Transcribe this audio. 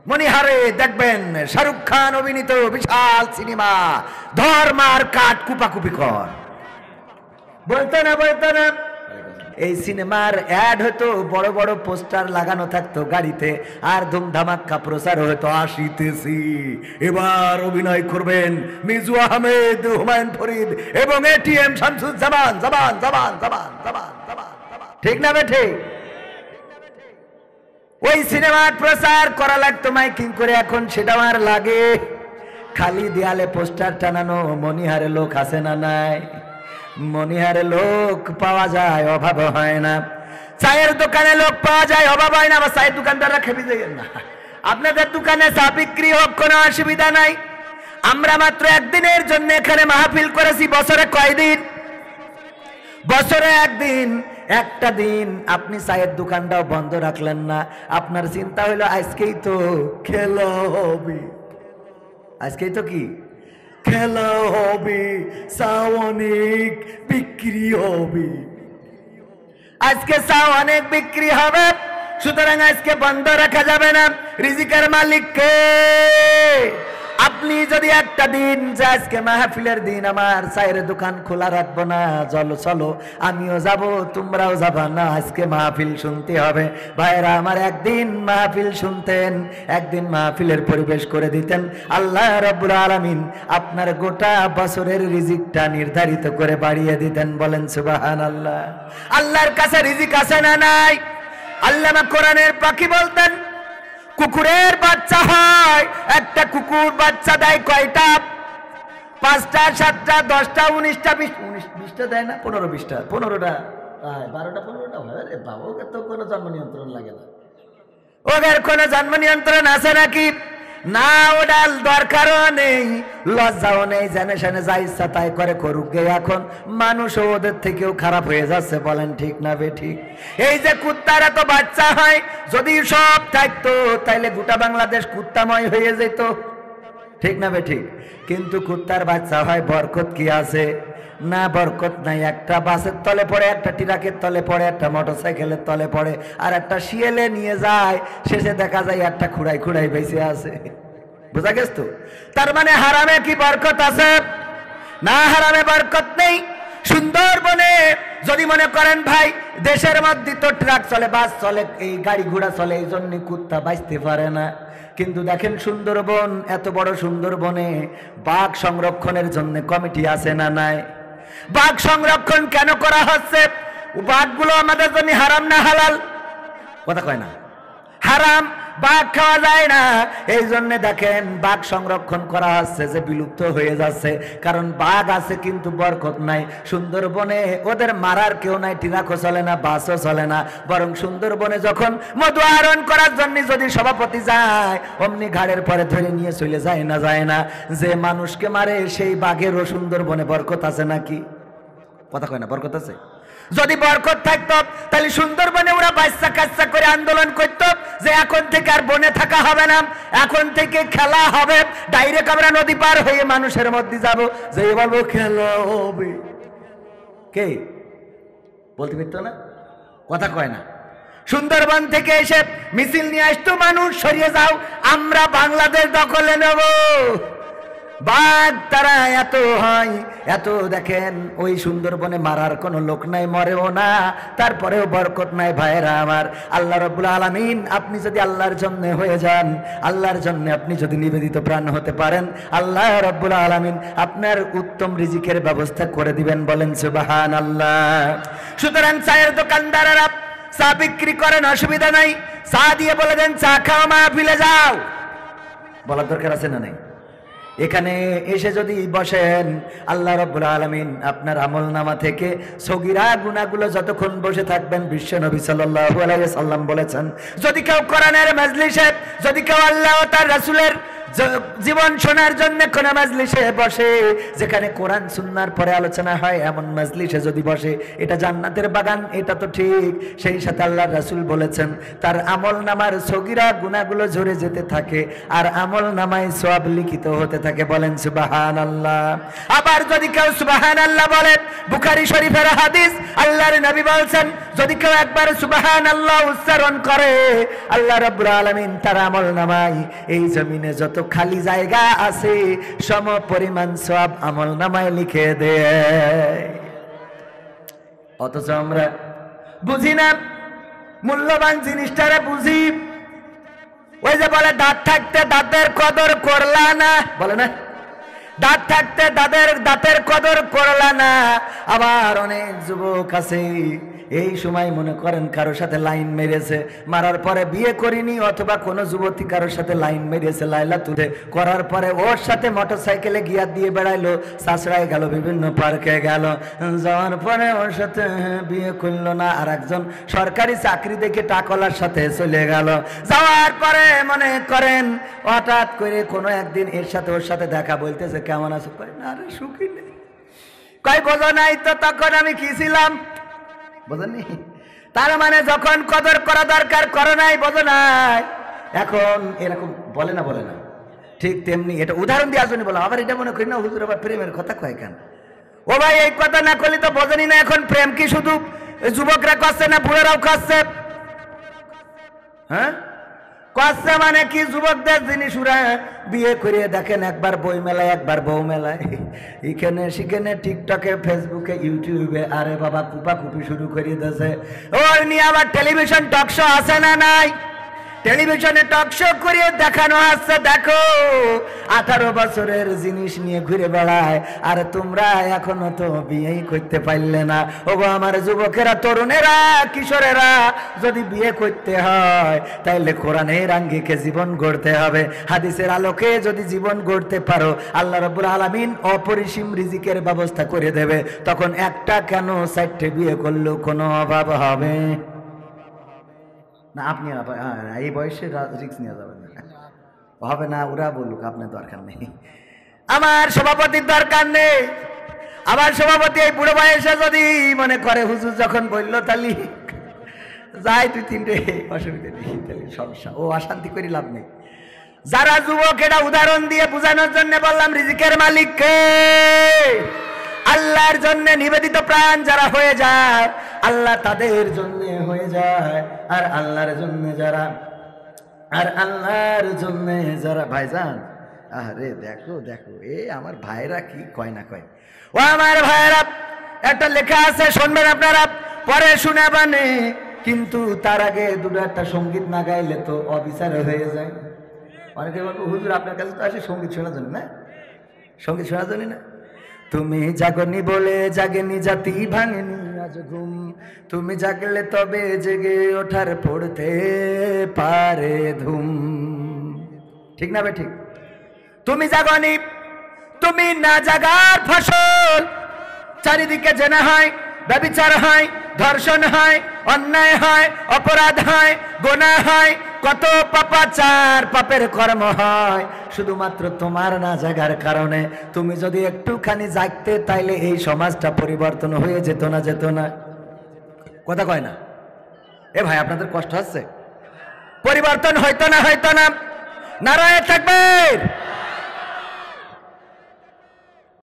মনিহারে দেখবেন শাহরুখ খান অভিনীত বিশাল সিনেমা ধর্মার কাঠ কুপাকুপি কর, বলতো না এই সিনেমার অ্যাড হতো, বড় বড় পোস্টার লাগানো থাকতো গাড়িতে, আর ধুমধামাক্কা প্রচার হতো আসিতেছি, এবার অভিনয় করবেন মিজু আহমেদ, হুমায়ুন ফরিদ এবং এটিএম শামসুজ্জামান। জবান জবান জবান জবান জবান, ঠিক না বেঠে? ওই সিনেমার প্রচার করা লাগতো মাইকিং করে, এখন সেটা আর লাগে? খালি দেয়ালে পোস্টার টানানো। মনিহারে লোক আছে না নাই? মনিহারে লোক পাওয়া যায়, অভাব হয় না। চায়ের দোকানে লোক পাওয়া যায়, অভাব হয় না। আবার চায়ের দোকানদাররা খেপে যায় না, আপনাদের দোকানে চা বিক্রি হোক, কোনো অসুবিধা নাই। আমরা মাত্র একদিনের জন্য এখানে মাহফিল করেছি। বছরে কয়দিন? বছরে একদিন। একটা দিন আপনি চায়ের দোকানটাও বন্ধ রাখলেন না। আপনার চিন্তা হইলো আজকেই তো খেলা হবে, আজকেই তো কি খেলা হবে, চা অনেক বিক্রি হবে, আজকে চা অনেক বিক্রি হবে, সুতরাং আজকে বন্ধ রাখা যাবে না। রিজিকের মালিক কে? আপনি যদি একটা দিন যে আজকে মাহফিলের দিন, আমার চায়ের দোকান খোলা রাখবো না, চলো চলো আমিও যাব, তোমরাও যাবা না, আজকে মাহফিল শুনতে হবে। ভাইরা আমার, একদিন মাহফিল শুনতেন, একদিন মাহফিলের পরিবেশ করে দিতেন, আল্লাহ রাব্বুল আলামিন আপনার গোটা বছরের রিজিকটা নির্ধারিত করে বাড়িয়ে দিতেন। বলেন সুবহানাল্লাহ। আল্লাহর কাছে রিজিক আছে না নাই? আল্লামা কোরআনের পাখি বলতেন, কুকুরের বাচ্চা হয়, একটা কুকুর বাচ্চা দেয় কয়টা? 5টা, 7টা, 10টা, 19টা, 20টা দেয় না? 15-20টা, 15টা, 12টা, 15টা হয়। আরে বাবা, ওকে তো কোনো জন্ম নিয়ন্ত্রণ লাগে না। ওদের কোনো জন্ম নিয়ন্ত্রণ আছে নাকি? না, ওটার দরকারও নেই, লজ্জাও নেই, জেনে শুনে যা ইচ্ছা তাই করে করুক গে। এখন মানুষ ওদের থেকেও খারাপ হয়ে যাচ্ছে। বলেন ঠিক না বে ঠিক? এই যে কুত্তার এত বাচ্চা হয়, যদি সব থাকতো তাইলে গোটা বাংলাদেশ কুত্তাময় হয়ে যেত, ঠিক না বে ঠিক? কিন্তু কুত্তার বাচ্চা হয়, বরকত কি আছে? না, বরকত নাই। একটা বাসের তলে পড়ে, একটা ট্রাকের তলে পড়ে, একটা মোটরসাইকেলের তলে পড়ে, আর একটা শিয়ালে নিয়ে যায়, শেষে দেখা যায় একটা খুঁড়াই খুঁড়াই বেঁচে আছে। বুঝা গেছ তো? তার মানে হারামে কি বরকত আছে? না, হারামে বরকত নেই। সুন্দরবনে যদি মনে করেন ভাই, দেশের মধ্যে তো ট্রাক চলে, বাস চলে, এই গাড়ি ঘোড়া চলে, এই জন্য কুত্তা বাঁচতে পারে না। কিন্তু দেখেন সুন্দরবন, এত বড় সুন্দরবনে বাঘ সংরক্ষণের জন্য কমিটি আছে না নাই? বাঘ সংরক্ষণ কেন করা হচ্ছে? বাঘগুলো আমাদের জন্য হারাম না হালাল? কথা কয় না। হারাম, বাঘ খাওয়া যায় না, এই জন্য দেখেন বাঘ সংরক্ষণ করা হচ্ছে, যে বিলুপ্ত হয়ে যাচ্ছে। কারণ বাঘ আছে কিন্তু বরকত নাই। সুন্দরবনে ওদের মারার কেউ নাই, ট্রাকও চলে না, বাসও চলে না। বরং সুন্দরবনে যখন মধু আহরণ করার জন্য যদি সভাপতি যায়, অমনি ঘাড়ের পরে ধরে নিয়ে চলে যায় না? যায় না? যে মানুষকে মারে সেই বাঘেরও সুন্দরবনে বরকত আছে নাকি? কথা কয় না, বরকত আছে? যদি বরকত থাকতো তাহলে সুন্দরবনে ওরা বাচ্চা কাচ্চা করে আন্দোলন করত যে এখন থেকে আর বনে থাকা হবে না, এখন থেকে খেলা হবে, ডাইরেক্ট আমরা নদী পার হয়ে মানুষের মধ্যে যাব, যে বলবো খেলা হবে। কে বলতে পারতো না? কথা কয় না। সুন্দরবন থেকে এসে মিছিল নিয়ে আসতো মানুষ, সরিয়ে যাও, আমরা বাংলাদেশ দখলে নেব। বাঘ তারা এত হয়, এত দেখেন ওই সুন্দরবনে মারার কোনো লোক নাই, মরেও না, তারপরেও বরকত নাই। ভাইরা আমার, আল্লাহ রাব্বুল আলামিন, আপনি যদি আল্লাহর জন্য হয়ে যান, আল্লাহর জন্য আপনি যদি নিবেদিত প্রাণ হতে পারেন, আল্লাহ রাব্বুল আলামিন আপনার উত্তম রিজিকের ব্যবস্থা করে দিবেন। বলেন সুবহানাল্লাহ। সুতরাং চায়ের দোকানদারেরা চা বিক্রি করেন, অসুবিধা নাই, চা দিয়ে বলে দেন চা খাও, মাহফিলে যাও। বলার দরকার আছে না নাই? এখানে এসে যদি বসেন, আল্লাহ রাব্বুল আলামিন আপনার আমলনামা থেকে সগীরা গুনাহগুলো যতক্ষণ বসে থাকবেন, বিশ্ব নবী সাল্লাল্লাহু আলাইহি সাল্লাম বলেছেন, যদি কেউ কোরআনের মাজলিসে, যদি কেউ আল্লাহ ও তার রাসূলের জীবন শোনার জন্য কোন মাজলিসে বসে, যেখানে কোরআন সুন্নাহর পরে আলোচনা হয়, এমন মাজলিসে যদি বসে, এটা জান্নাতের বাগান, এটা তো ঠিক। সেই সাথে আল্লাহর রাসূল বলেছেন তার আমল নামার সগীরা গুনাহগুলো ঝরে যেতে থাকে আর আমল নামায় সওয়াব লিখিত হতে থাকে। বলেন সুবহানাল্লাহ। আবার যদি কেউ সুবহানাল্লাহ বলে, বুখারী শরীফের হাদিস, আল্লাহর নবী বলেন যদি কেউ একবার সুবহানাল্লাহ উচ্চারণ করে, আল্লাহ রাব্বুল আলামিন তার আমল নামায় এই জমিনে যত খালি জায়গা আছে সম পরিমাণ সওয়াব আমল নামায় লিখে দেয়। অথচ আমরা বুঝি না, মূল্যবান জিনিসটারে বুঝি। ওই যে বলে দাঁত থাকতে দাঁতের কদর করলা না, বলে না, দাঁত থাকতে দাঁতের কদর করলা না। আবার অনেক যুবক আছে এই সময় মনে করেন কারোর সাথে লাইন মেরেছে, মারার পরে বিয়ে করিনি, অথবা কোনো যুবতী কারোর সাথে লাইন মেরেছে লাইলা তুলে, করার পরে ওর সাথে মোটরসাইকেলে গিয়ার দিয়ে বেড়াইলো, সাসরায় গেল, বিভিন্ন পার্কে গেল, যাওয়ার পরে ওর সাথে বিয়ে করলো না, আর একজন সরকারি চাকরি দেখে টাকলার সাথে চলে গেল। যাওয়ার পরে মনে করেন হঠাৎ করে কোনো একদিন এর সাথে ওর সাথে দেখা, বলতেছে কেমন আছো, কয় না রে সুখী নেই, কয় বোঝো নাই তো তখন আমি কি ছিলাম, বোঝেননি? তার মানে যখন কদর করা দরকার করো নাই, বোঝো নাই। এখন এরকম বলে না, বলে না, ঠিক তেমনি এটা উদাহরণ দিয়ে আসুনি বলো। আবার এটা মনে করি না হুজুর আবার প্রেমের কথা কয় কেন? ও ভাই এই কথা না করলে তো বোঝেনি না। এখন প্রেম কি শুধু যুবকরা করছে না বুড়ারাও করছে? হ্যাঁ করছে মানে কি, যুবকদের জিনিস ওরা বিয়ে করিয়ে দেখেন, একবার বই মেলায়, একবার বউ মেলায়, এখানে সেখানে টিকটকে, ফেসবুকে, ইউটিউবে, আরে বাবা কুপা কুপি শুরু করিয়ে দিয়েছে। ওর নিয়ে আবার টেলিভিশন টক শো আছে না নাই? টেলিভিশনে টক শো করিয়ে দেখানো হচ্ছে, দেখো 18 বছরের জিনিস নিয়ে ঘুরে বেড়ায়, আর তোমরা এখনো তো বিয়েই করতে পারলে না। ওগো আমার যুবকেরা, তরুণেরা, কিশোরেরা, যদি বিয়ে করতে হয় তাইলে কোরআনের আঙ্গিকে জীবন গড়তে হবে, হাদিসের আলোকে যদি জীবন গড়তে পারো, আল্লাহ রাব্বুল আলামিন অপরিসীম রিজিকের ব্যবস্থা করে দেবে। তখন একটা কেন 4টে বিয়ে করলেও কোনো অভাব হবে না। আপনি এই বয়সে রিস্ক নিয়ে যাবেন না, হবে না, ওরা বলুক, আপনার দরকার নেই, আমার সভাপতির দরকার নেই। আমার সভাপতি এই বুড়ো বয়সে যদি মনে করে হুজুর যখন বললো তাহলে যাই 2-3টে, অসুবিধা নেই, তাহলে সমস্যা, ও অশান্তি করে লাভ নেই। যারা যুবক, এটা উদাহরণ দিয়ে বোঝানোর জন্য বললাম, রিজিকের মালিক কে? আল্লাহর জন্য নিবেদিত প্রাণ যারা হয়ে যায়, আল্লাহ তাদের জন্য হয়ে যায়। আর আল্লাহর জন্য যারা ভাইজান, আরে দেখো দেখো, এ আমার ভাইরা কি কয় না কয়। ও আমার ভাইরা, একটা লেখা আছে, শুনবেন আপনারা, পরে শুনাবানে, কিন্তু তার আগে দুটো একটা সঙ্গীত না গাইলে তো অবিচার হয়ে যায়। অনেকে বলবো হুজুর আপনার কাছে তো আসে সঙ্গীত শোনার জন্য না, সঙ্গীত শোনার জন্য না। তুমি জাগনি বলে জাগেনি জাতি, ভাঙেনি আজ ঘুম, তুমি জাগলে তবে জেগে ওঠার পড়তে পারে ধুম। ঠিক না বে ঠিক? তুমি জাগনি, তুমি না জাগার ফসল, চারিদিকে জেনা হয়, ব্যভিচার হয়, ধর্ষণ হয়, অন্যায় হয়, অপরাধ হয়, গুনাহ হয়, কত পাপাচার, পাপের কর্ম হয়, শুধুমাত্র তোমার না জাগার কারণে। তুমি যদি একটুখানি জাগতে, তাইলে এই সমাজটা পরিবর্তন হয়ে যেত না, যেত না? কথা কয় না? এ ভাই আপনাদের কষ্ট হচ্ছে? পরিবর্তন হইতো না, হইতো না? নারায়ে তাকবীর।